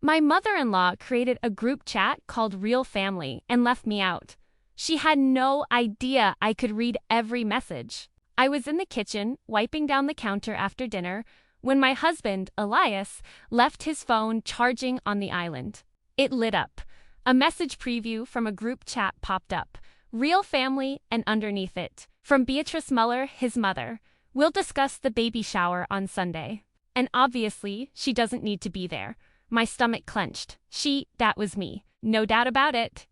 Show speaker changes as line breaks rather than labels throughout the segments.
My mother-in-law created a group chat called Real Family and left me out. She had no idea I could read every message. I was in the kitchen, wiping down the counter after dinner, when my husband, Elias, left his phone charging on the island. It lit up. A message preview from a group chat popped up. Real Family, and underneath it, from Beatrice Muller, his mother. We'll discuss the baby shower on Sunday. And obviously, she doesn't need to be there. My stomach clenched. That was me. No doubt about it.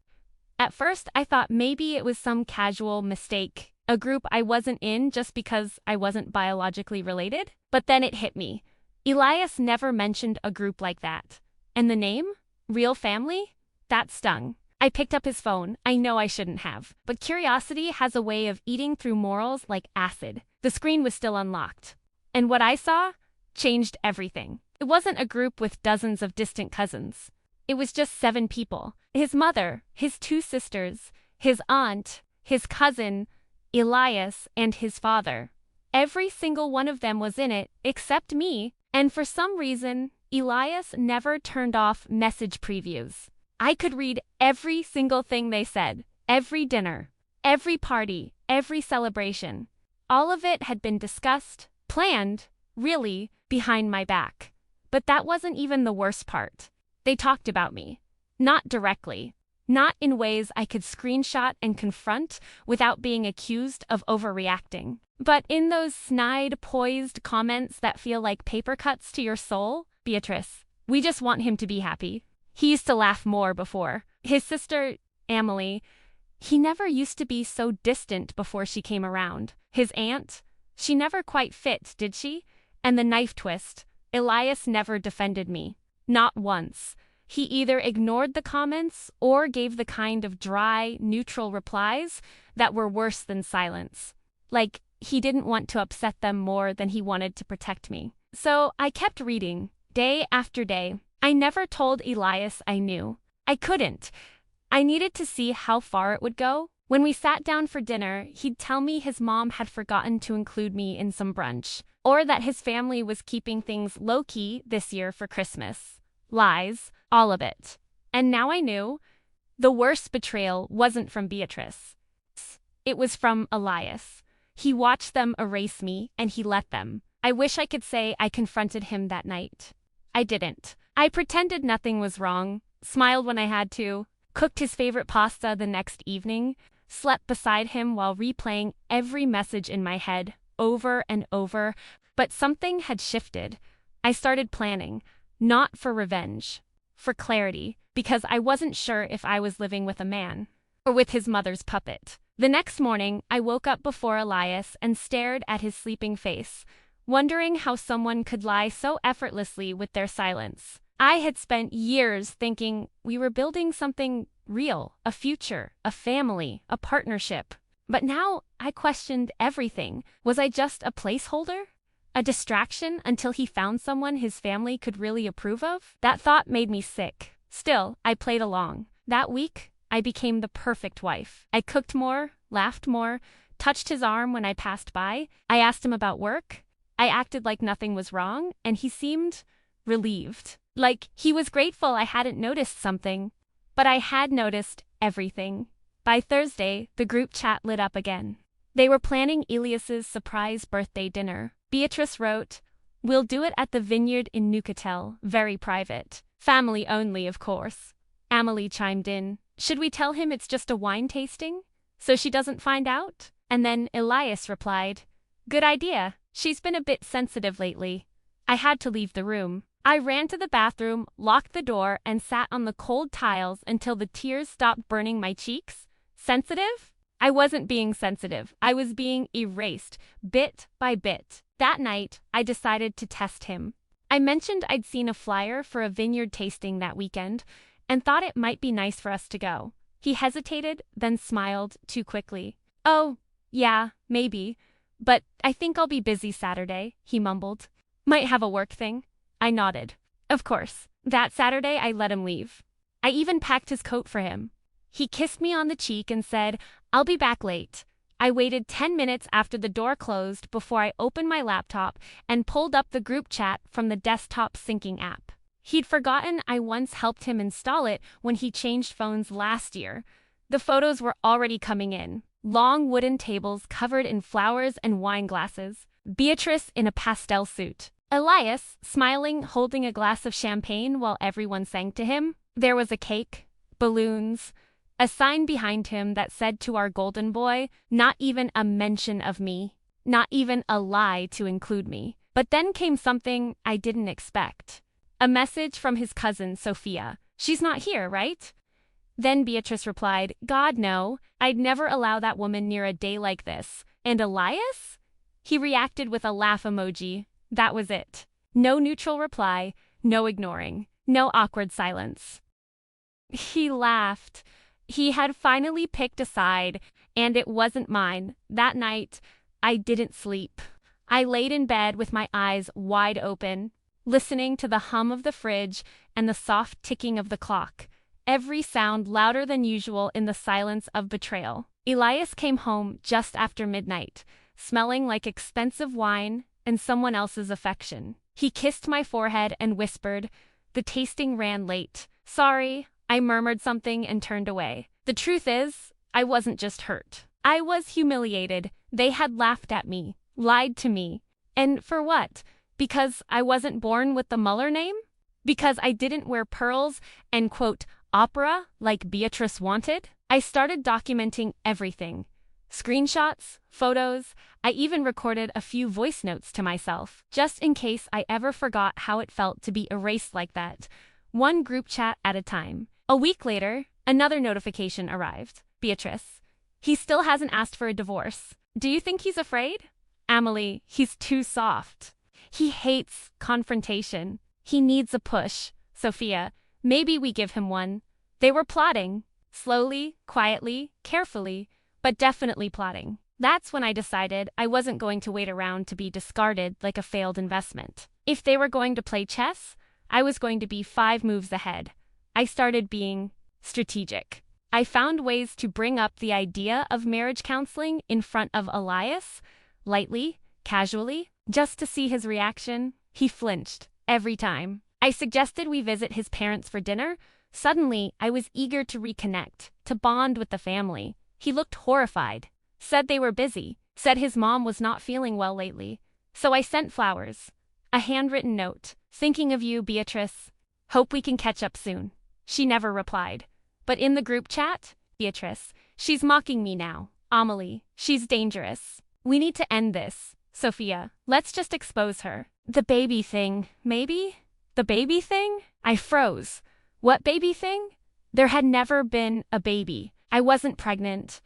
At first, I thought maybe it was some casual mistake, a group I wasn't in just because I wasn't biologically related. But then it hit me. Elias never mentioned a group like that. And the name? Real Family? That stung. I picked up his phone. I know I shouldn't have. But curiosity has a way of eating through morals like acid. The screen was still unlocked. And what I saw changed everything. It wasn't a group with dozens of distant cousins. It was just 7 people. His mother, his 2 sisters, his aunt, his cousin, Elias, and his father. Every single one of them was in it, except me. And for some reason, Elias never turned off message previews. I could read every single thing they said, every dinner, every party, every celebration. All of it had been discussed, planned, really, behind my back. But that wasn't even the worst part. They talked about me. Not directly. Not in ways I could screenshot and confront without being accused of overreacting. But in those snide, poised comments that feel like paper cuts to your soul. Beatrice, we just want him to be happy. He used to laugh more before. His sister, Emily, he never used to be so distant before she came around. His aunt, she never quite fit, did she? And the knife twist, Elias never defended me. Not once. He either ignored the comments or gave the kind of dry, neutral replies that were worse than silence. Like, he didn't want to upset them more than he wanted to protect me. So I kept reading, day after day. I never told Elias I knew. I couldn't. I needed to see how far it would go. When we sat down for dinner, he'd tell me his mom had forgotten to include me in some brunch, or that his family was keeping things low-key this year for Christmas. Lies, all of it. And now I knew. The worst betrayal wasn't from Beatrice. It was from Elias. He watched them erase me, and he let them. I wish I could say I confronted him that night. I didn't. I pretended nothing was wrong, smiled when I had to, cooked his favorite pasta the next evening, slept beside him while replaying every message in my head, over and over. But something had shifted. I started planning, not for revenge, for clarity, because I wasn't sure if I was living with a man or with his mother's puppet. The next morning, I woke up before Elias and stared at his sleeping face, wondering how someone could lie so effortlessly with their silence. I had spent years thinking we were building something real, a future, a family, a partnership. But now I questioned everything. Was I just a placeholder? A distraction until he found someone his family could really approve of? That thought made me sick. Still, I played along. That week, I became the perfect wife. I cooked more, laughed more, touched his arm when I passed by. I asked him about work. I acted like nothing was wrong, and he seemed relieved. Like he was grateful I hadn't noticed something. But I had noticed everything. By Thursday, the group chat lit up again. They were planning Elias's surprise birthday dinner. Beatrice wrote, "We'll do it at the vineyard in Neuchâtel, very private. Family only, of course." Amelie chimed in, "Should we tell him it's just a wine tasting, so she doesn't find out?" And then Elias replied, "Good idea. She's been a bit sensitive lately." I had to leave the room. I ran to the bathroom, locked the door, and sat on the cold tiles until the tears stopped burning my cheeks. Sensitive? I wasn't being sensitive. I was being erased, bit by bit. That night, I decided to test him. I mentioned I'd seen a flyer for a vineyard tasting that weekend and thought it might be nice for us to go. He hesitated, then smiled too quickly. "Oh, yeah, maybe. But I think I'll be busy Saturday," he mumbled. "Might have a work thing." I nodded. Of course. That Saturday, I let him leave. I even packed his coat for him. He kissed me on the cheek and said, "I'll be back late." I waited 10 minutes after the door closed before I opened my laptop and pulled up the group chat from the desktop syncing app. He'd forgotten I once helped him install it when he changed phones last year. The photos were already coming in. Long wooden tables covered in flowers and wine glasses. Beatrice in a pastel suit. Elias, smiling, holding a glass of champagne while everyone sang to him. There was a cake, balloons, a sign behind him that said to our golden boy, not even a mention of me, not even a lie to include me. But then came something I didn't expect. A message from his cousin, Sophia. She's not here, right? Then Beatrice replied, God, no. I'd never allow that woman near a day like this. And Elias? He reacted with a laugh emoji. That was it. No neutral reply, no ignoring, no awkward silence. He laughed. He had finally picked a side, and it wasn't mine. That night, I didn't sleep. I laid in bed with my eyes wide open, listening to the hum of the fridge and the soft ticking of the clock, every sound louder than usual in the silence of betrayal. Elias came home just after midnight, smelling like expensive wine and someone else's affection. He kissed my forehead and whispered, the tasting ran late. Sorry, I murmured something and turned away. The truth is, I wasn't just hurt. I was humiliated. They had laughed at me, lied to me. And for what? Because I wasn't born with the Muller name? Because I didn't wear pearls and, quote, opera like Beatrice wanted? I started documenting everything. Screenshots, photos, I even recorded a few voice notes to myself, just in case I ever forgot how it felt to be erased like that, one group chat at a time. A week later, another notification arrived. Beatrice, he still hasn't asked for a divorce. Do you think he's afraid? Amelie, he's too soft. He hates confrontation. He needs a push. Sophia, maybe we give him one. They were plotting. Slowly, quietly, carefully, but definitely plotting. That's when I decided I wasn't going to wait around to be discarded like a failed investment. If they were going to play chess, I was going to be 5 moves ahead. I started being strategic. I found ways to bring up the idea of marriage counseling in front of Elias, lightly, casually, just to see his reaction. He flinched every time. I suggested we visit his parents for dinner. Suddenly, I was eager to reconnect, to bond with the family. He looked horrified, said they were busy, said his mom was not feeling well lately. So I sent flowers, a handwritten note, thinking of you, Beatrice. Hope we can catch up soon. She never replied. But in the group chat, Beatrice, she's mocking me now. Amelie, she's dangerous. We need to end this. Sophia, let's just expose her. The baby thing, maybe? The baby thing? I froze. What baby thing? There had never been a baby. I wasn't pregnant.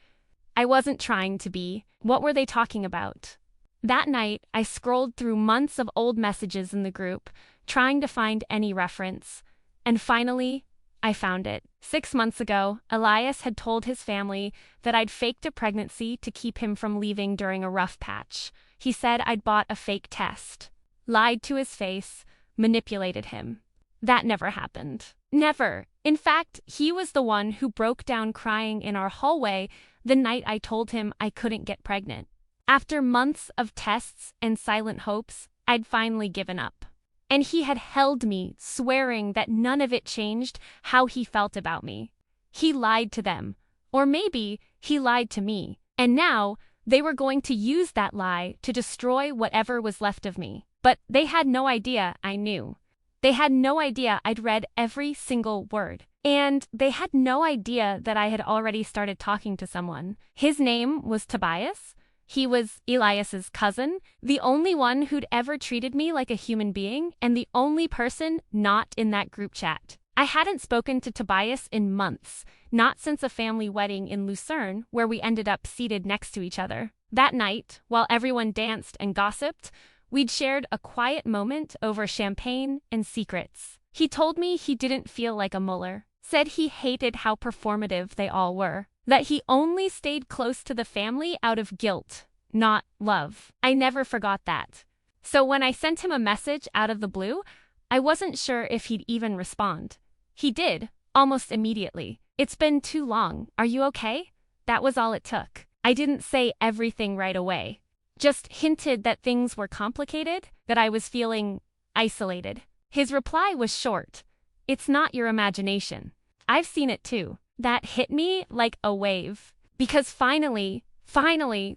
I wasn't trying to be. What were they talking about? That night, I scrolled through months of old messages in the group, trying to find any reference. And finally, I found it. 6 months ago, Elias had told his family that I'd faked a pregnancy to keep him from leaving during a rough patch. He said I'd bought a fake test, lied to his face, manipulated him. That never happened. Never. In fact, he was the one who broke down crying in our hallway the night I told him I couldn't get pregnant. After months of tests and silent hopes, I'd finally given up. And he had held me, swearing that none of it changed how he felt about me. He lied to them. Or maybe he lied to me. And now, they were going to use that lie to destroy whatever was left of me. But they had no idea I knew. They had no idea I'd read every single word. And they had no idea that I had already started talking to someone. His name was Tobias. He was Elias's cousin, the only one who'd ever treated me like a human being, and the only person not in that group chat. I hadn't spoken to Tobias in months, not since a family wedding in Lucerne, where we ended up seated next to each other. That night, while everyone danced and gossiped, we'd shared a quiet moment over champagne and secrets. He told me he didn't feel like a Muller, said he hated how performative they all were, that he only stayed close to the family out of guilt, not love. I never forgot that. So when I sent him a message out of the blue, I wasn't sure if he'd even respond. He did, almost immediately. It's been too long. Are you okay? That was all it took. I didn't say everything right away. Just hinted that things were complicated, that I was feeling isolated. His reply was short. It's not your imagination. I've seen it too. That hit me like a wave. Because finally,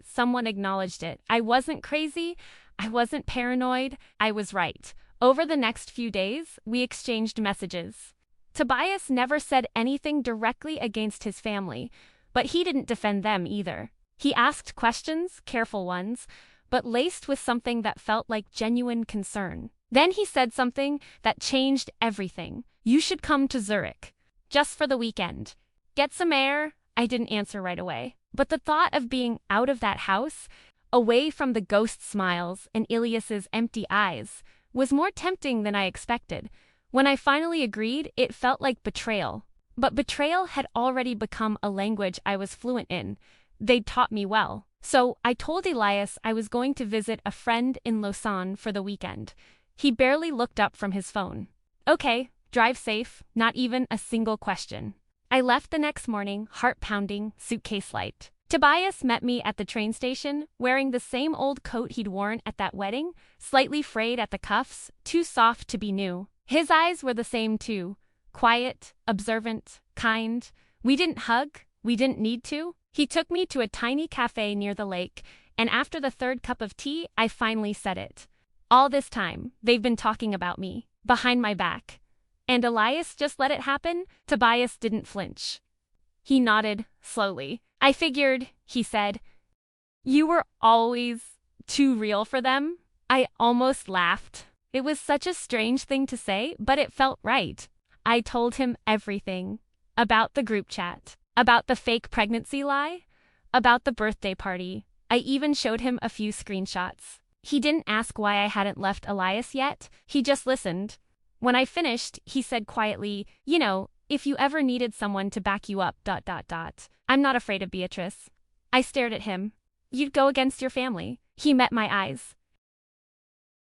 someone acknowledged it. I wasn't crazy. I wasn't paranoid. I was right. Over the next few days, we exchanged messages. Tobias never said anything directly against his family, but he didn't defend them either. He asked questions, careful ones, but laced with something that felt like genuine concern. Then he said something that changed everything. You should come to Zurich. Just for the weekend. Get some air. I didn't answer right away. But the thought of being out of that house, away from the ghost smiles and Ilias's empty eyes, was more tempting than I expected. When I finally agreed, it felt like betrayal. But betrayal had already become a language I was fluent in. They'd taught me well. So I told Elias I was going to visit a friend in Lausanne for the weekend. He barely looked up from his phone. Okay, drive safe, not even a single question. I left the next morning, heart pounding, suitcase light. Tobias met me at the train station, wearing the same old coat he'd worn at that wedding, slightly frayed at the cuffs, too soft to be new. His eyes were the same too. Quiet, observant, kind. We didn't hug. We didn't need to. He took me to a tiny cafe near the lake, and after the third cup of tea, I finally said it. All this time, they've been talking about me, behind my back. And Elias just let it happen? Tobias didn't flinch. He nodded, slowly. I figured, he said. You were always too real for them? I almost laughed. It was such a strange thing to say, but it felt right. I told him everything. About the group chat. About the fake pregnancy lie. About the birthday party. I even showed him a few screenshots. He didn't ask why I hadn't left Elias yet. He just listened. When I finished, he said quietly, you know, if you ever needed someone to back you up, ... I'm not afraid of Beatrice. I stared at him. You'd go against your family. He met my eyes.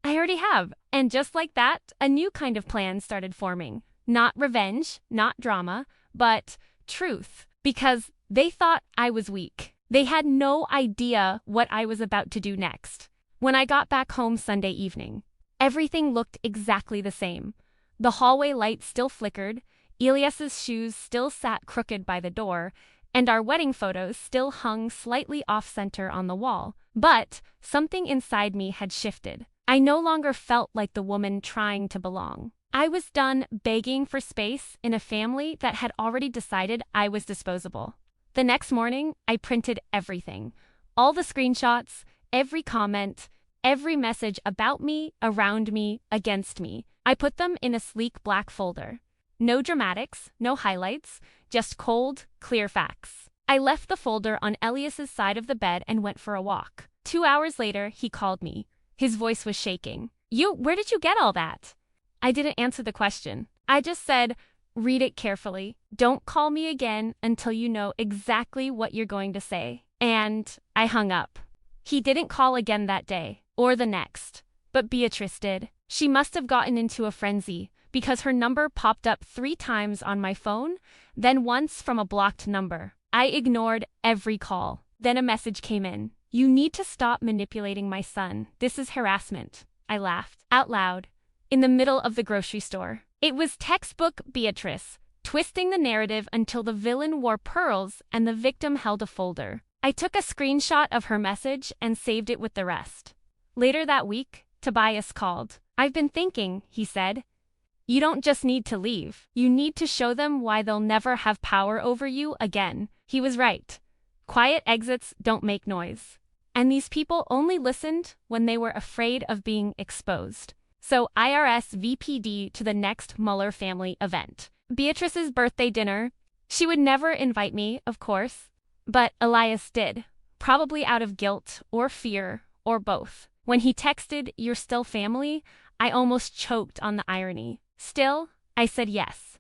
I already have. And just like that, a new kind of plan started forming. Not revenge, not drama, but truth. Because they thought I was weak. They had no idea what I was about to do next. When I got back home Sunday evening, everything looked exactly the same. The hallway light still flickered, Elias's shoes still sat crooked by the door, and our wedding photos still hung slightly off-center on the wall. But something inside me had shifted. I no longer felt like the woman trying to belong. I was done begging for space in a family that had already decided I was disposable. The next morning, I printed everything. All the screenshots, every comment, every message about me, around me, against me. I put them in a sleek black folder. No dramatics, no highlights, just cold, clear facts. I left the folder on Elias's side of the bed and went for a walk. 2 hours later, he called me. His voice was shaking. Where did you get all that? I didn't answer the question. I just said, read it carefully. Don't call me again until you know exactly what you're going to say. And I hung up. He didn't call again that day, or the next. But Beatrice did. She must have gotten into a frenzy, because her number popped up 3 times on my phone, then once from a blocked number. I ignored every call. Then a message came in. You need to stop manipulating my son. This is harassment. I laughed, out loud, in the middle of the grocery store. It was textbook Beatrice, twisting the narrative until the villain wore pearls and the victim held a folder. I took a screenshot of her message and saved it with the rest. Later that week, Tobias called. I've been thinking, he said. You don't just need to leave. You need to show them why they'll never have power over you again. He was right. Quiet exits don't make noise. And these people only listened when they were afraid of being exposed. So IRS VPD to the next Mueller family event. Beatrice's birthday dinner. She would never invite me, of course. But Elias did. Probably out of guilt or fear or both. When he texted, "You're still family," I almost choked on the irony. Still, I said yes.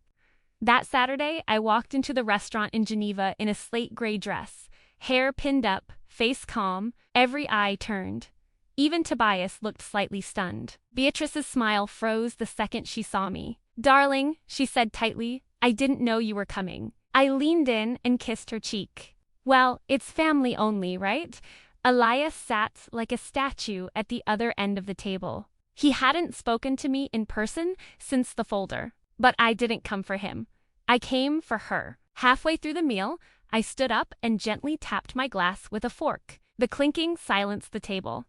That Saturday, I walked into the restaurant in Geneva in a slate gray dress, hair pinned up, face calm, every eye turned. Even Tobias looked slightly stunned. Beatrice's smile froze the second she saw me. "Darling," she said tightly, "I didn't know you were coming." I leaned in and kissed her cheek. Well, it's family only, right? Elias sat like a statue at the other end of the table. He hadn't spoken to me in person since the folder. But I didn't come for him. I came for her. Halfway through the meal, I stood up and gently tapped my glass with a fork. The clinking silenced the table.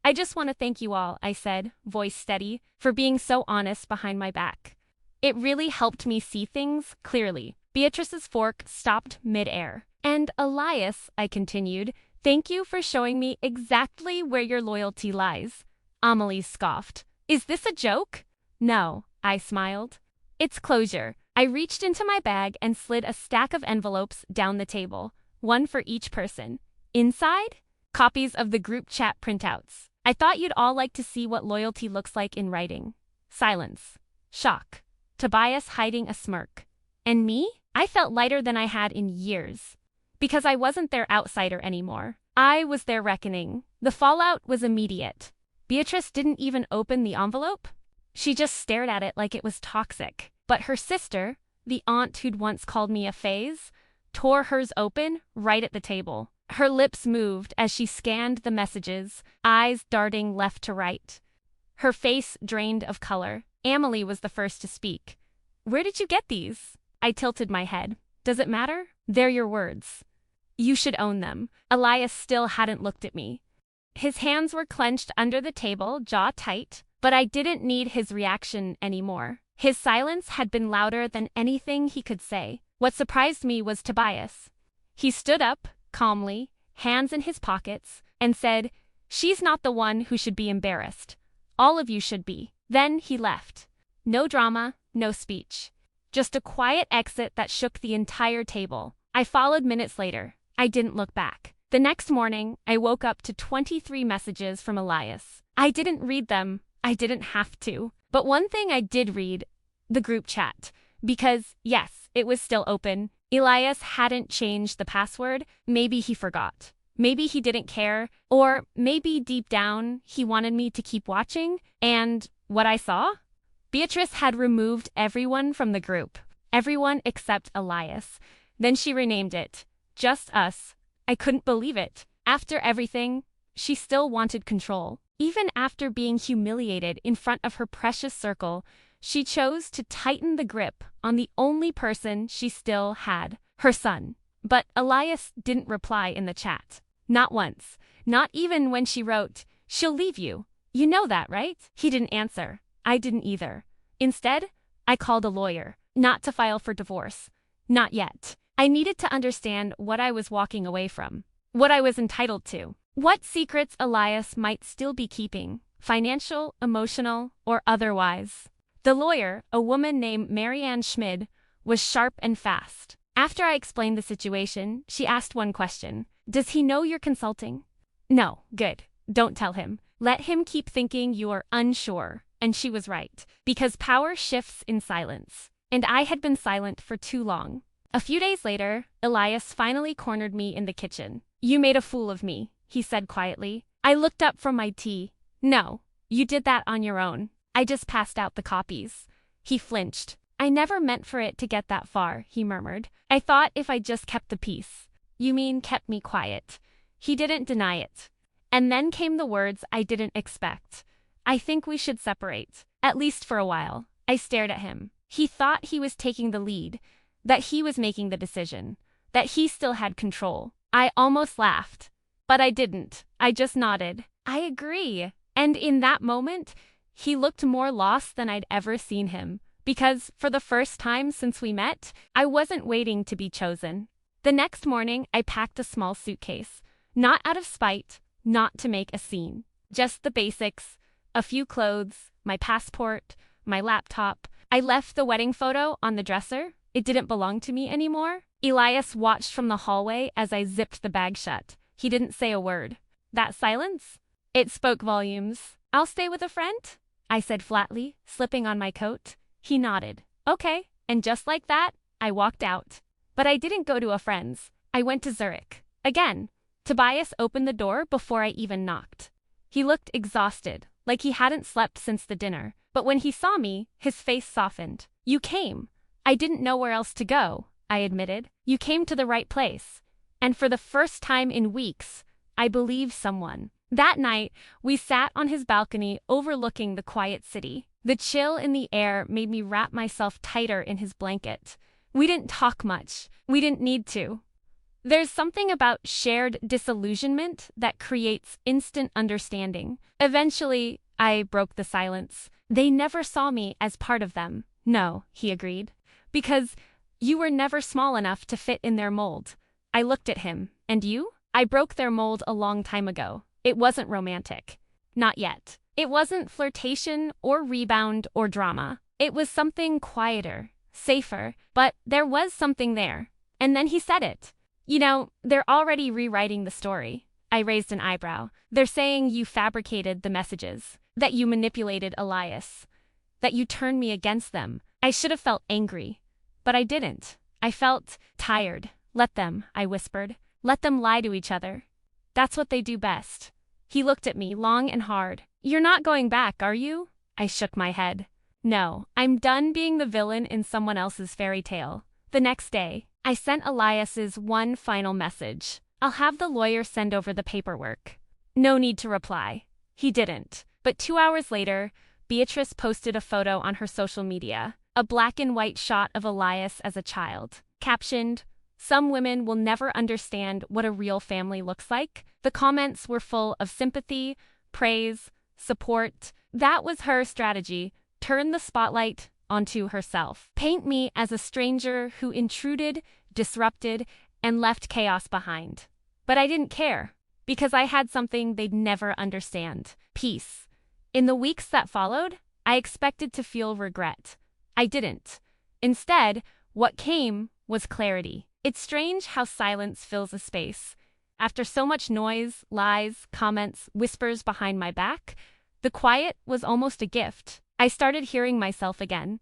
I just want to thank you all, I said, voice steady, for being so honest behind my back. It really helped me see things clearly. Beatrice's fork stopped mid-air. And Elias, I continued, thank you for showing me exactly where your loyalty lies. Amelie scoffed. Is this a joke? No, I smiled. It's closure. I reached into my bag and slid a stack of envelopes down the table, one for each person. Inside? Copies of the group chat printouts. I thought you'd all like to see what loyalty looks like in writing. Silence. Shock. Tobias hiding a smirk. And me? I felt lighter than I had in years. Because I wasn't their outsider anymore. I was their reckoning. The fallout was immediate. Beatrice didn't even open the envelope. She just stared at it like it was toxic. But her sister, the aunt who'd once called me a phase, tore hers open right at the table. Her lips moved as she scanned the messages, eyes darting left to right. Her face drained of color. Amelie was the first to speak. Where did you get these? I tilted my head. Does it matter? They're your words. You should own them. Elias still hadn't looked at me. His hands were clenched under the table, jaw tight, but I didn't need his reaction anymore. His silence had been louder than anything he could say. What surprised me was Tobias. He stood up, calmly, hands in his pockets, and said, She's not the one who should be embarrassed. All of you should be. Then he left. No drama, no speech. Just a quiet exit that shook the entire table. I followed minutes later. I didn't look back. The next morning, I woke up to 23 messages from Elias. I didn't read them. I didn't have to. But one thing I did read, the group chat. Because, yes, it was still open. Elias hadn't changed the password. Maybe he forgot. Maybe he didn't care. Or maybe deep down, he wanted me to keep watching. And what I saw? Beatrice had removed everyone from the group. Everyone except Elias. Then she renamed it. Just Us. I couldn't believe it. After everything, she still wanted control. Even after being humiliated in front of her precious circle, she chose to tighten the grip on the only person she still had, her son. But Elias didn't reply in the chat. Not once. Not even when she wrote, She'll leave you. You know that, right? He didn't answer. I didn't either. Instead, I called a lawyer. Not to file for divorce. Not yet. I needed to understand what I was walking away from. What I was entitled to. What secrets Elias might still be keeping. Financial, emotional, or otherwise. The lawyer, a woman named Marianne Schmid, was sharp and fast. After I explained the situation, she asked one question. Does he know you're consulting? No. Good. Don't tell him. Let him keep thinking you are unsure. And she was right. Because power shifts in silence. And I had been silent for too long. A few days later, Elias finally cornered me in the kitchen. You made a fool of me, he said quietly. I looked up from my tea. No, you did that on your own. I just passed out the copies. He flinched. I never meant for it to get that far, he murmured. I thought if I just kept the peace. You mean kept me quiet. He didn't deny it. And then came the words I didn't expect. I think we should separate. At least for a while. I stared at him. He thought he was taking the lead. That he was making the decision. That he still had control. I almost laughed. But I didn't. I just nodded. I agree. And in that moment, he looked more lost than I'd ever seen him. Because, for the first time since we met, I wasn't waiting to be chosen. The next morning, I packed a small suitcase. Not out of spite, not to make a scene. Just the basics. A few clothes, my passport, my laptop. I left the wedding photo on the dresser. It didn't belong to me anymore. Elias watched from the hallway as I zipped the bag shut. He didn't say a word. That silence? It spoke volumes. I'll stay with a friend? I said flatly, slipping on my coat. He nodded. Okay. And just like that, I walked out. But I didn't go to a friend's. I went to Zurich. Again. Tobias opened the door before I even knocked. He looked exhausted, like he hadn't slept since the dinner. But when he saw me, his face softened. You came. I didn't know where else to go, I admitted. You came to the right place. And for the first time in weeks, I believed someone. That night, we sat on his balcony overlooking the quiet city. The chill in the air made me wrap myself tighter in his blanket. We didn't talk much. We didn't need to. There's something about shared disillusionment that creates instant understanding. Eventually, I broke the silence. They never saw me as part of them. No, he agreed. Because you were never small enough to fit in their mold. I looked at him. And you? I broke their mold a long time ago. It wasn't romantic. Not yet. It wasn't flirtation or rebound or drama. It was something quieter, safer, but there was something there. And then he said it. You know, they're already rewriting the story. I raised an eyebrow. They're saying you fabricated the messages, that you manipulated Elias, that you turned me against them. I should have felt angry, but I didn't. I felt tired. Let them, I whispered. Let them lie to each other. That's what they do best. He looked at me long and hard. You're not going back, are you? I shook my head. No, I'm done being the villain in someone else's fairy tale. The next day, I sent Elias's one final message. I'll have the lawyer send over the paperwork. No need to reply. He didn't. But 2 hours later, Beatrice posted a photo on her social media, a black and white shot of Elias as a child, captioned, "Some women will never understand what a real family looks like." The comments were full of sympathy, praise, support. That was her strategy. Turn the spotlight onto herself. Paint me as a stranger who intruded, disrupted, and left chaos behind. But I didn't care, because I had something they'd never understand: peace. In the weeks that followed, I expected to feel regret. I didn't. Instead, what came was clarity. It's strange how silence fills a space. After so much noise, lies, comments, whispers behind my back, the quiet was almost a gift. I started hearing myself again.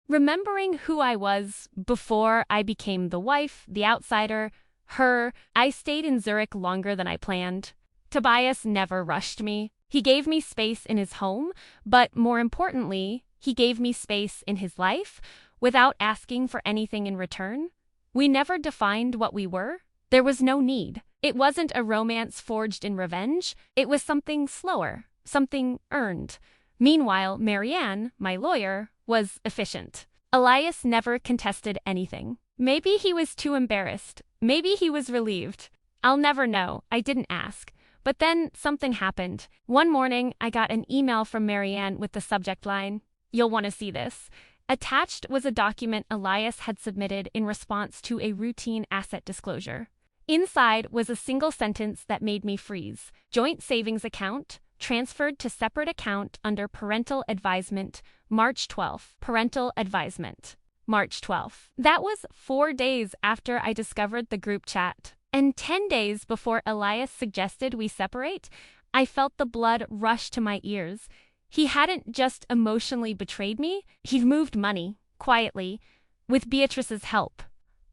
Remembering who I was before I became the wife, the outsider, her. I stayed in Zurich longer than I planned. Tobias never rushed me. He gave me space in his home, but more importantly, he gave me space in his life without asking for anything in return. We never defined what we were. There was no need. It wasn't a romance forged in revenge. It was something slower, something earned. Meanwhile, Marianne, my lawyer, was efficient. Elias never contested anything. Maybe he was too embarrassed. Maybe he was relieved. I'll never know. I didn't ask. But then something happened. One morning, I got an email from Marianne with the subject line, "You'll want to see this." Attached was a document Elias had submitted in response to a routine asset disclosure. Inside was a single sentence that made me freeze. Joint savings account, transferred to separate account under parental advisement, March 12th. Parental advisement, March 12th. That was 4 days after I discovered the group chat. And 10 days before Elias suggested we separate, I felt the blood rush to my ears. He hadn't just emotionally betrayed me, he'd moved money, quietly, with Beatrice's help.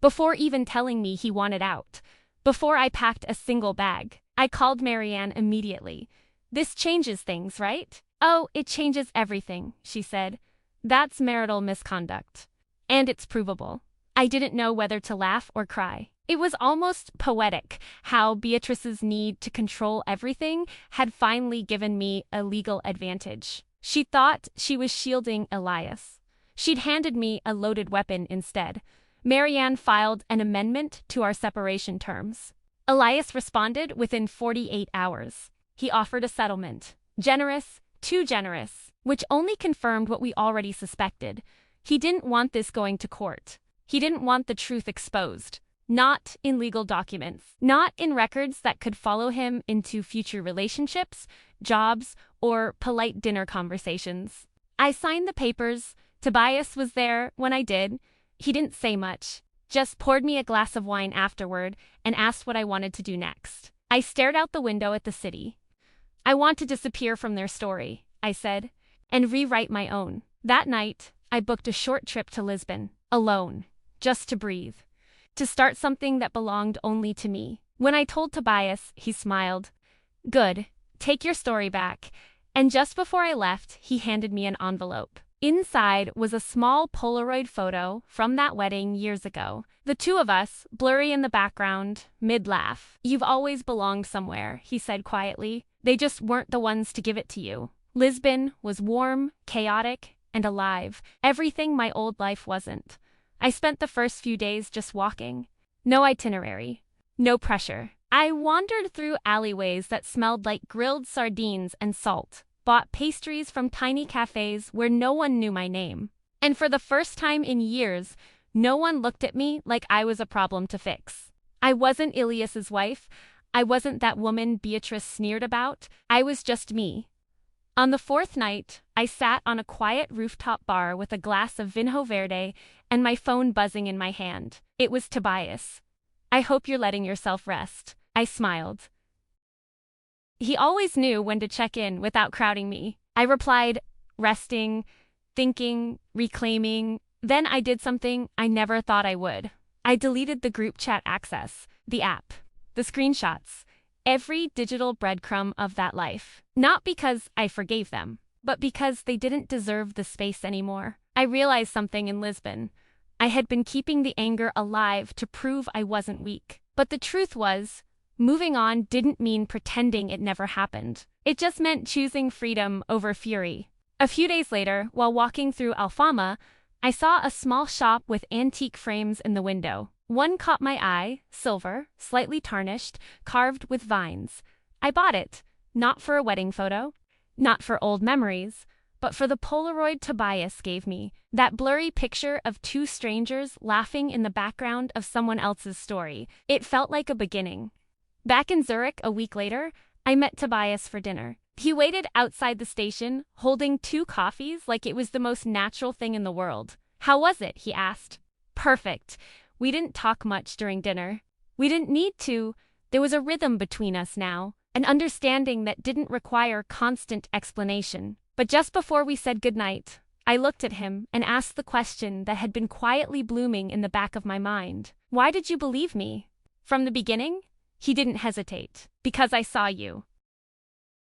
Before even telling me he wanted out. Before I packed a single bag, I called Marianne immediately. "This changes things, right?" "Oh, it changes everything," she said. "That's marital misconduct. And it's provable." I didn't know whether to laugh or cry. It was almost poetic how Beatrice's need to control everything had finally given me a legal advantage. She thought she was shielding Elias. She'd handed me a loaded weapon instead. Marianne filed an amendment to our separation terms. Elias responded within 48 hours. He offered a settlement. Generous, too generous, which only confirmed what we already suspected. He didn't want this going to court. He didn't want the truth exposed. Not in legal documents. Not in records that could follow him into future relationships, jobs, or polite dinner conversations. I signed the papers. Tobias was there when I did. He didn't say much, just poured me a glass of wine afterward and asked what I wanted to do next. I stared out the window at the city. "I want to disappear from their story," I said, "and rewrite my own." That night, I booked a short trip to Lisbon, alone, just to breathe. To start something that belonged only to me. When I told Tobias, he smiled. "Good, take your story back." And just before I left, he handed me an envelope. Inside was a small Polaroid photo from that wedding years ago. The two of us, blurry in the background, mid-laugh. "You've always belonged somewhere," he said quietly. "They just weren't the ones to give it to you." Lisbon was warm, chaotic, and alive. Everything my old life wasn't. I spent the first few days just walking. No itinerary. No pressure. I wandered through alleyways that smelled like grilled sardines and salt, bought pastries from tiny cafes where no one knew my name. And for the first time in years, no one looked at me like I was a problem to fix. I wasn't Ilias's wife. I wasn't that woman Beatrice sneered about. I was just me. On the fourth night, I sat on a quiet rooftop bar with a glass of Vinho Verde and my phone buzzing in my hand. It was Tobias. "I hope you're letting yourself rest." I smiled. He always knew when to check in without crowding me. I replied, resting, thinking, reclaiming. Then I did something I never thought I would. I deleted the group chat access, the app, the screenshots, every digital breadcrumb of that life. Not because I forgave them, but because they didn't deserve the space anymore. I realized something in Lisbon. I had been keeping the anger alive to prove I wasn't weak. But the truth was, moving on didn't mean pretending it never happened. It just meant choosing freedom over fury. A few days later, while walking through Alfama, I saw a small shop with antique frames in the window. One caught my eye, silver, slightly tarnished, carved with vines. I bought it, not for a wedding photo, not for old memories, but for the Polaroid Tobias gave me, that blurry picture of two strangers laughing in the background of someone else's story. It felt like a beginning. Back in Zurich a week later, I met Tobias for dinner. He waited outside the station, holding 2 coffees like it was the most natural thing in the world. "How was it?" he asked. "Perfect." We didn't talk much during dinner. We didn't need to. There was a rhythm between us now, an understanding that didn't require constant explanation. But just before we said goodnight, I looked at him and asked the question that had been quietly blooming in the back of my mind. "Why did you believe me?" "From the beginning?" He didn't hesitate. "Because I saw you."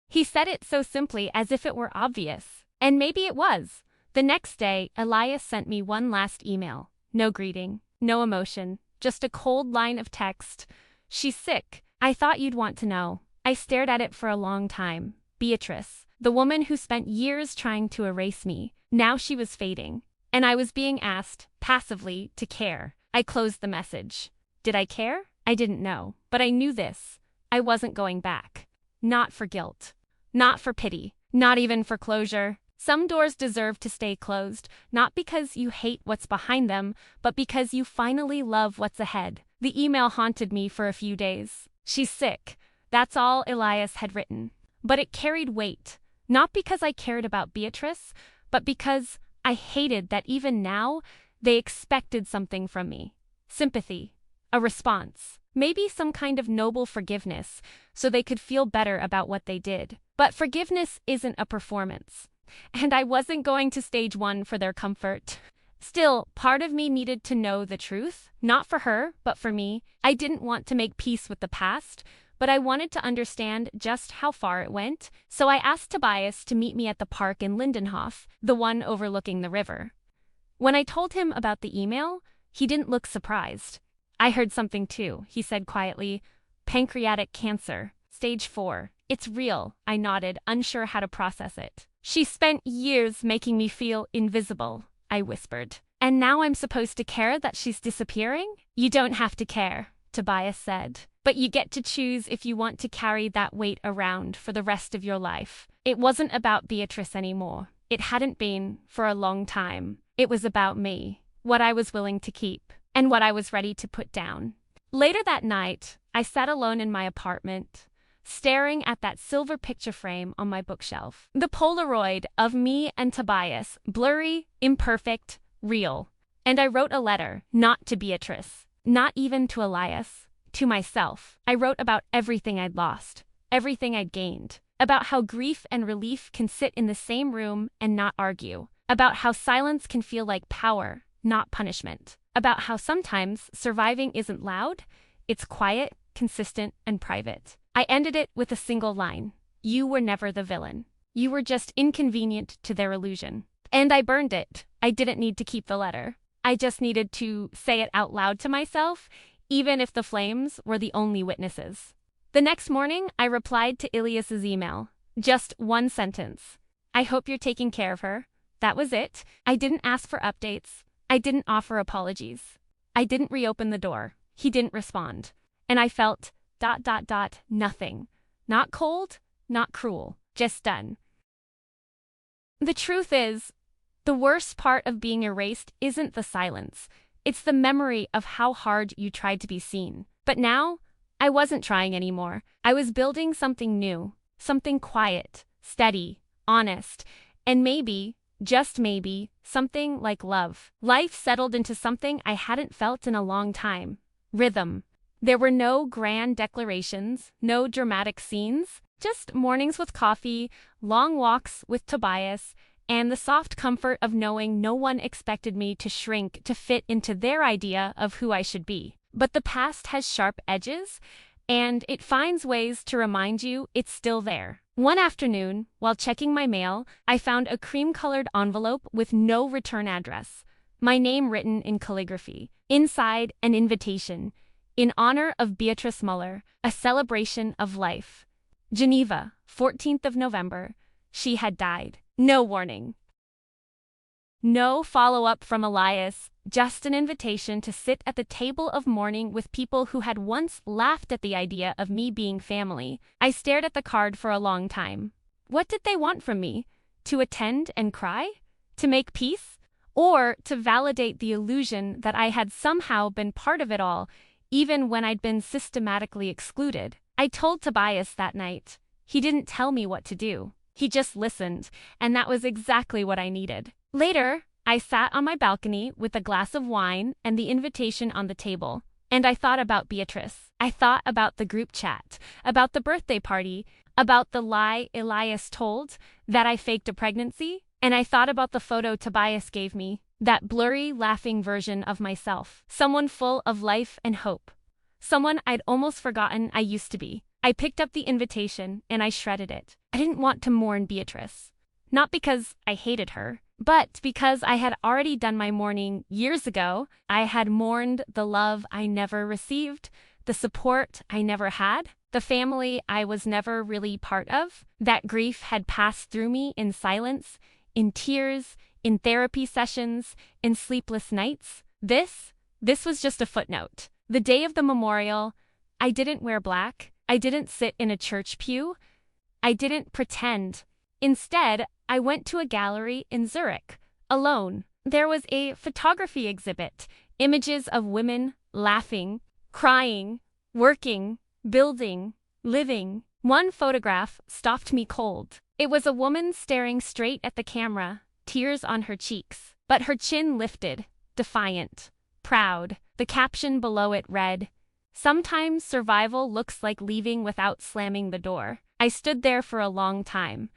He said it so simply as if it were obvious. And maybe it was. The next day, Elias sent me one last email. No greeting, no emotion, just a cold line of text. "She's sick. I thought you'd want to know." I stared at it for a long time. Beatrice, the woman who spent years trying to erase me. Now she was fading. And I was being asked, passively, to care. I closed the message. Did I care? I didn't know. But I knew this. I wasn't going back. Not for guilt. Not for pity. Not even for closure. Some doors deserve to stay closed, not because you hate what's behind them, but because you finally love what's ahead. The email haunted me for a few days. "She's sick." That's all Elias had written. But it carried weight. Not because I cared about Beatrice, but because I hated that even now, they expected something from me. Sympathy. A response. Maybe some kind of noble forgiveness, so they could feel better about what they did. But forgiveness isn't a performance. And I wasn't going to stage 1 for their comfort. Still, part of me needed to know the truth. Not for her, but for me. I didn't want to make peace with the past, but I wanted to understand just how far it went. So I asked Tobias to meet me at the park in Lindenhof, the one overlooking the river. When I told him about the email, he didn't look surprised. "I heard something too," he said quietly. "Pancreatic cancer. Stage 4. It's real." I nodded, unsure how to process it. "She spent years making me feel invisible," I whispered. "And now I'm supposed to care that she's disappearing?" "You don't have to care," Tobias said. "But you get to choose if you want to carry that weight around for the rest of your life." It wasn't about Beatrice anymore. It hadn't been for a long time. It was about me, what I was willing to keep, and what I was ready to put down. Later that night, I sat alone in my apartment, staring at that silver picture frame on my bookshelf. The Polaroid of me and Tobias, blurry, imperfect, real. And I wrote a letter, not to Beatrice, not even to Elias, to myself. I wrote about everything I'd lost, everything I'd gained, about how grief and relief can sit in the same room and not argue, about how silence can feel like power, not punishment, about how sometimes surviving isn't loud, it's quiet, consistent, and private. I ended it with a single line. "You were never the villain. You were just inconvenient to their illusion." And I burned it. I didn't need to keep the letter. I just needed to say it out loud to myself, even if the flames were the only witnesses. The next morning, I replied to Ilias's email. Just one sentence. I hope you're taking care of her. That was it. I didn't ask for updates. I didn't offer apologies. I didn't reopen the door. He didn't respond. And I felt ... nothing. Not cold, not cruel, just done. The truth is, the worst part of being erased isn't the silence. It's the memory of how hard you tried to be seen. But now, I wasn't trying anymore. I was building something new, something quiet, steady, honest, and maybe, just maybe, something like love. Life settled into something I hadn't felt in a long time. Rhythm. There were no grand declarations, no dramatic scenes, just mornings with coffee, long walks with Tobias, and the soft comfort of knowing no one expected me to shrink to fit into their idea of who I should be. But the past has sharp edges, and it finds ways to remind you it's still there. One afternoon, while checking my mail, I found a cream-colored envelope with no return address. My name written in calligraphy. Inside, an invitation. In honor of Beatrice Muller, a celebration of life. Geneva, 14th of November. She had died. No warning. No follow-up from Elias, just an invitation to sit at the table of mourning with people who had once laughed at the idea of me being family. I stared at the card for a long time. What did they want from me? To attend and cry? To make peace? Or to validate the illusion that I had somehow been part of it all, even when I'd been systematically excluded? I told Tobias that night. He didn't tell me what to do. He just listened, and that was exactly what I needed. Later, I sat on my balcony with a glass of wine and the invitation on the table, and I thought about Beatrice. I thought about the group chat, about the birthday party, about the lie Elias told, that I faked a pregnancy, and I thought about the photo Tobias gave me, that blurry, laughing version of myself, someone full of life and hope, someone I'd almost forgotten I used to be. I picked up the invitation and I shredded it. I didn't want to mourn Beatrice. Not because I hated her, but because I had already done my mourning years ago. I had mourned the love I never received, the support I never had, the family I was never really part of. That grief had passed through me in silence, in tears, in therapy sessions, in sleepless nights. This was just a footnote. The day of the memorial, I didn't wear black. I didn't sit in a church pew. I didn't pretend. Instead, I went to a gallery in Zurich, alone. There was a photography exhibit, images of women laughing, crying, working, building, living. One photograph stopped me cold. It was a woman staring straight at the camera, tears on her cheeks, but her chin lifted, defiant, proud. The caption below it read, "Sometimes survival looks like leaving without slamming the door." I stood there for a long time.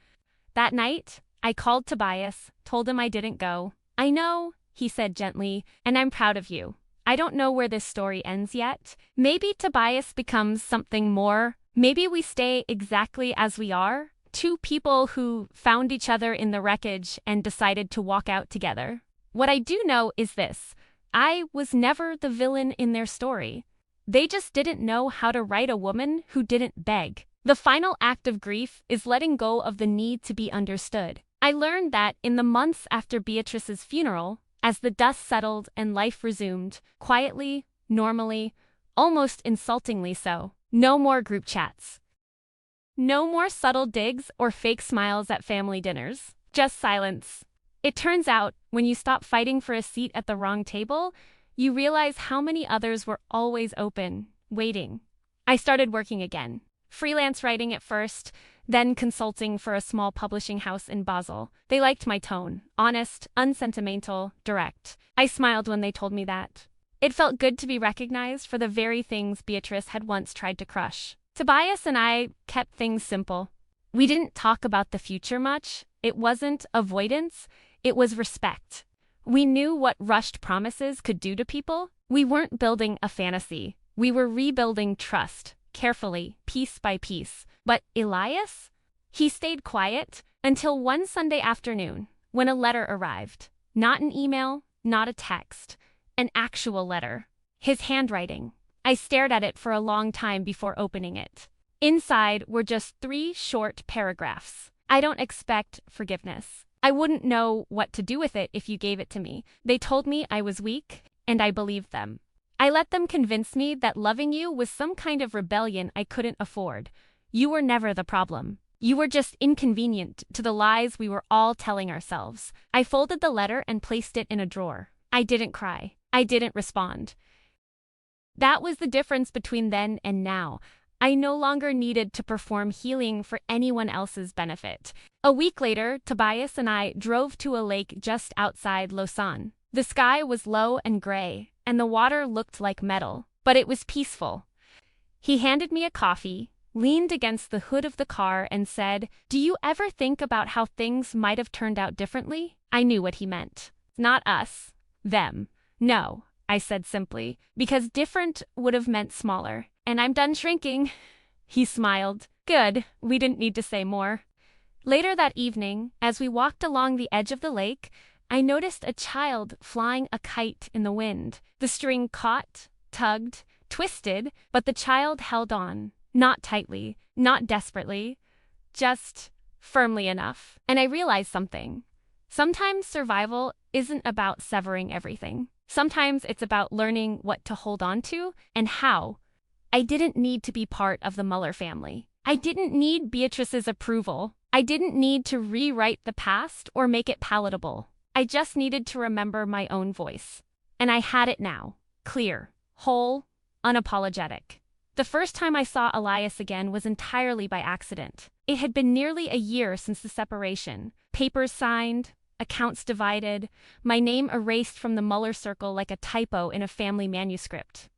That night, I called Tobias, told him I didn't go. "I know," he said gently, "and I'm proud of you. I don't know where this story ends yet. Maybe Tobias becomes something more. Maybe we stay exactly as we are, two people who found each other in the wreckage and decided to walk out together. What I do know is this. I was never the villain in their story. They just didn't know how to write a woman who didn't beg. The final act of grief is letting go of the need to be understood. I learned that in the months after Beatrice's funeral, as the dust settled and life resumed, quietly, normally, almost insultingly so. No more group chats. No more subtle digs or fake smiles at family dinners. Just silence. It turns out, when you stop fighting for a seat at the wrong table, you realize how many others were always open, waiting. I started working again. Freelance writing at first, then consulting for a small publishing house in Basel. They liked my tone, honest, unsentimental, direct. I smiled when they told me that. It felt good to be recognized for the very things Beatrice had once tried to crush. Tobias and I kept things simple. We didn't talk about the future much. It wasn't avoidance, it was respect. We knew what rushed promises could do to people. We weren't building a fantasy. We were rebuilding trust, carefully, piece by piece. But Elias? He stayed quiet until one Sunday afternoon. when a letter arrived. Not an email, not a text, an actual letter. His handwriting. I stared at it for a long time before opening it. Inside were just 3 short paragraphs. I don't expect forgiveness. I wouldn't know what to do with it if you gave it to me. They told me I was weak, and I believed them. I let them convince me that loving you was some kind of rebellion I couldn't afford. You were never the problem. You were just inconvenient to the lies we were all telling ourselves. I folded the letter and placed it in a drawer. I didn't cry. I didn't respond. That was the difference between then and now. I no longer needed to perform healing for anyone else's benefit. A week later, Tobias and I drove to a lake just outside Lausanne. The sky was low and gray, and the water looked like metal, but it was peaceful. He handed me a coffee, leaned against the hood of the car, and said, "Do you ever think about how things might have turned out differently?" I knew what he meant. Not us. Them. No, I said simply, because different would have meant smaller. And I'm done shrinking. He smiled. Good, we didn't need to say more. Later that evening, as we walked along the edge of the lake, I noticed a child flying a kite in the wind. The string caught, tugged, twisted, but the child held on. Not tightly, not desperately, just firmly enough. And I realized something. Sometimes survival isn't about severing everything. Sometimes it's about learning what to hold on to and how. I didn't need to be part of the Muller family. I didn't need Beatrice's approval. I didn't need to rewrite the past or make it palatable. I just needed to remember my own voice. And I had it now. Clear, whole, unapologetic. The first time I saw Elias again was entirely by accident. It had been nearly a year since the separation. Papers signed, accounts divided, my name erased from the Muller circle like a typo in a family manuscript.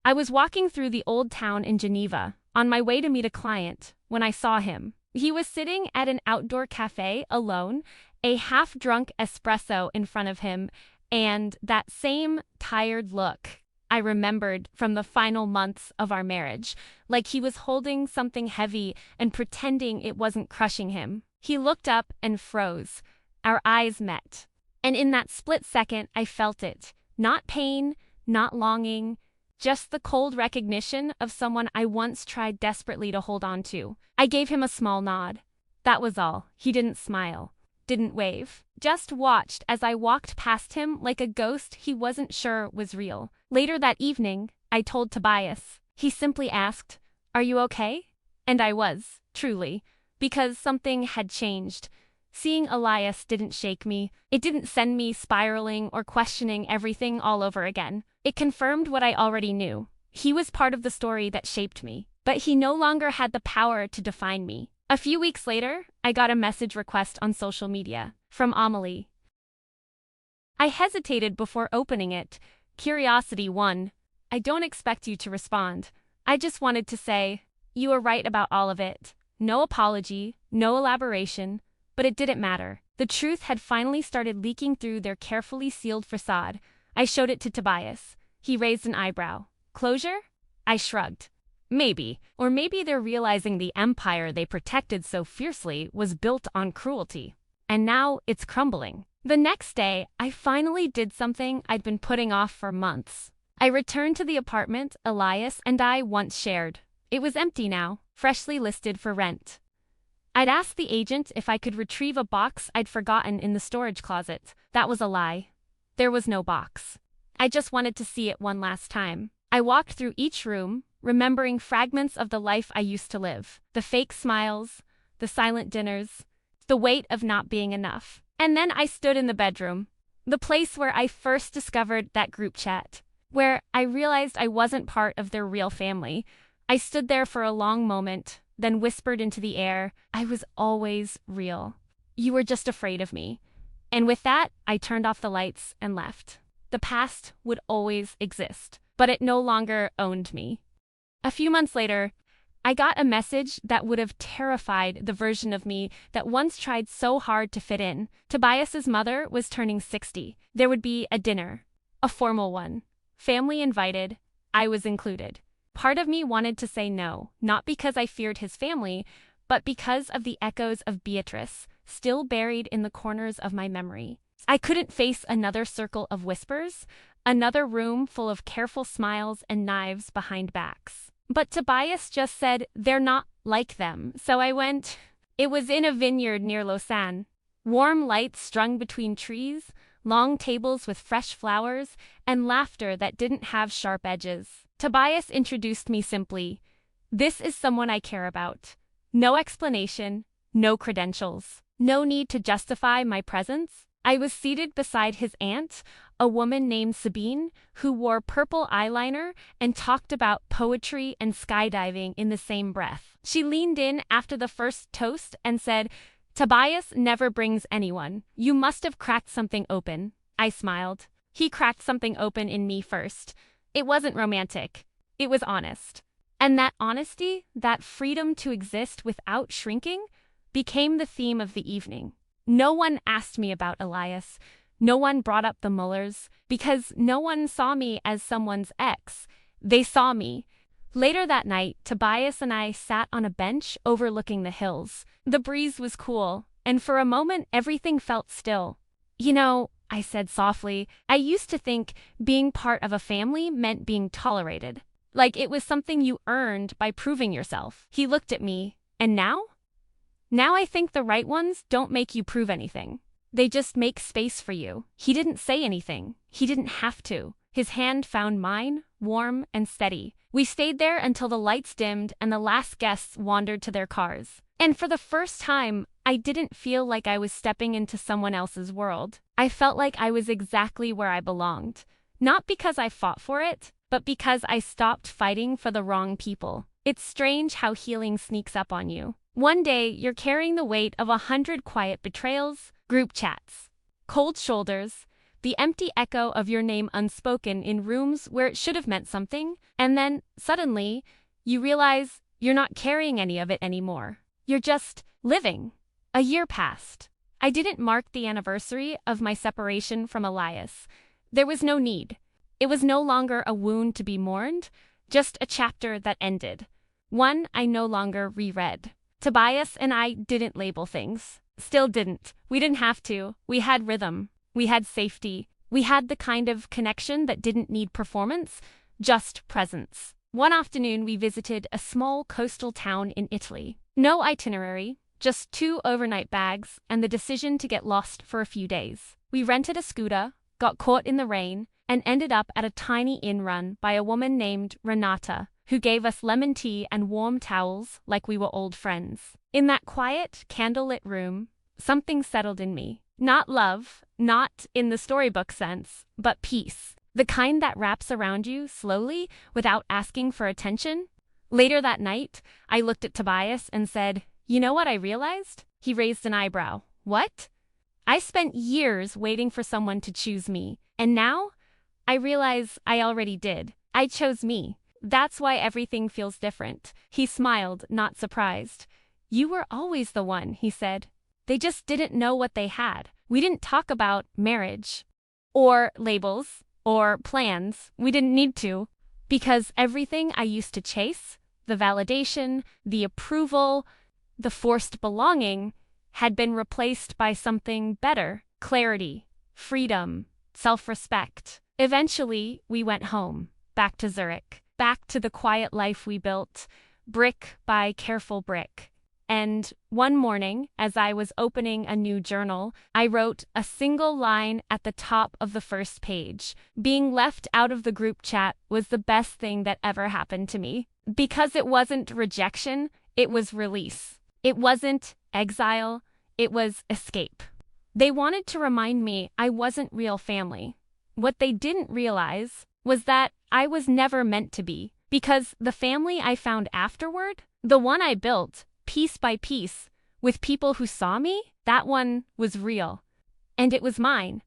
I was walking through the old town in Geneva, on my way to meet a client, when I saw him. He was sitting at an outdoor cafe alone, a half-drunk espresso in front of him, and that same tired look I remembered from the final months of our marriage, like he was holding something heavy and pretending it wasn't crushing him. He looked up and froze. Our eyes met. And in that split second, I felt it. Not pain, not longing, just the cold recognition of someone I once tried desperately to hold on to. I gave him a small nod. That was all. He didn't smile, didn't wave, just watched as I walked past him like a ghost he wasn't sure was real. Later that evening, I told Tobias. He simply asked, "Are you okay?" And I was, truly, because something had changed. Seeing Elias didn't shake me. It didn't send me spiraling or questioning everything all over again. It confirmed what I already knew. He was part of the story that shaped me, but he no longer had the power to define me. A few weeks later, I got a message request on social media from Amelie. I hesitated before opening it. Curiosity won. I don't expect you to respond. I just wanted to say, you were right about all of it. No apology, no elaboration. But it didn't matter. The truth had finally started leaking through their carefully sealed facade. I showed it to Tobias. He raised an eyebrow. Closure? I shrugged. Maybe. Or maybe they're realizing the empire they protected so fiercely was built on cruelty. And now it's crumbling. The next day, I finally did something I'd been putting off for months. I returned to the apartment Elias and I once shared. It was empty now, freshly listed for rent. I'd asked the agent if I could retrieve a box I'd forgotten in the storage closet. That was a lie. There was no box. I just wanted to see it one last time. I walked through each room, remembering fragments of the life I used to live. The fake smiles, the silent dinners, the weight of not being enough. And then I stood in the bedroom, the place where I first discovered that group chat, where I realized I wasn't part of their real family. I stood there for a long moment, then whispered into the air, I was always real. You were just afraid of me. And with that, I turned off the lights and left. The past would always exist, but it no longer owned me. A few months later, I got a message that would have terrified the version of me that once tried so hard to fit in. Tobias's mother was turning 60. There would be a dinner, a formal one. Family invited, I was included. Part of me wanted to say no, not because I feared his family, but because of the echoes of Beatrice, still buried in the corners of my memory. I couldn't face another circle of whispers, another room full of careful smiles and knives behind backs. But Tobias just said, "They're not like them," so I went. It was in a vineyard near Lausanne. Warm lights strung between trees, long tables with fresh flowers, and laughter that didn't have sharp edges. Tobias introduced me simply. "This is someone I care about." No explanation, no credentials, no need to justify my presence. I was seated beside his aunt, a woman named Sabine, who wore purple eyeliner and talked about poetry and skydiving in the same breath. She leaned in after the first toast and said, "Tobias never brings anyone. You must have cracked something open." I smiled. He cracked something open in me first. It wasn't romantic. It was honest. And that honesty, that freedom to exist without shrinking, became the theme of the evening. No one asked me about Elias. No one brought up the Mullers, because no one saw me as someone's ex. They saw me. Later that night, Tobias and I sat on a bench overlooking the hills. The breeze was cool, and for a moment everything felt still. "You know," I said softly, "I used to think being part of a family meant being tolerated. Like it was something you earned by proving yourself." He looked at me, and now? Now I think the right ones don't make you prove anything. They just make space for you. He didn't say anything. He didn't have to. His hand found mine, warm and steady. We stayed there until the lights dimmed and the last guests wandered to their cars. And for the first time, I didn't feel like I was stepping into someone else's world. I felt like I was exactly where I belonged. Not because I fought for it, but because I stopped fighting for the wrong people. It's strange how healing sneaks up on you. One day, you're carrying the weight of 100 quiet betrayals, group chats, cold shoulders, the empty echo of your name unspoken in rooms where it should have meant something, and then, suddenly, you realize you're not carrying any of it anymore. You're just living. A year passed. I didn't mark the anniversary of my separation from Elias. There was no need. It was no longer a wound to be mourned, just a chapter that ended. One I no longer reread. Tobias and I didn't label things. Still didn't. We didn't have to. We had rhythm. We had safety. We had the kind of connection that didn't need performance, just presence. One afternoon, we visited a small coastal town in Italy. No itinerary, just 2 overnight bags and the decision to get lost for a few days. We rented a scooter, got caught in the rain, and ended up at a tiny inn run by a woman named Renata, who gave us lemon tea and warm towels like we were old friends. In that quiet, candlelit room, something settled in me. Not love, not in the storybook sense, but peace. The kind that wraps around you slowly without asking for attention. Later that night, I looked at Tobias and said, "You know what I realized?" He raised an eyebrow. "What?" "I spent years waiting for someone to choose me, and now I realize I already did. I chose me. That's why everything feels different." He smiled, not surprised. "You were always the one," he said. "They just didn't know what they had. We didn't talk about marriage or labels or plans. We didn't need to, because everything I used to chase, the validation, the approval, the forced belonging, had been replaced by something better: clarity, freedom, self-respect. Eventually, we went home, back to Zurich. Back to the quiet life we built, brick by careful brick. And one morning, as I was opening a new journal, I wrote a single line at the top of the first page. Being left out of the group chat was the best thing that ever happened to me. Because it wasn't rejection, it was release. It wasn't exile, it was escape. They wanted to remind me I wasn't real family. What they didn't realize was that I was never meant to be, because the family I found afterward, the one I built, piece by piece, with people who saw me, that one was real. And it was mine.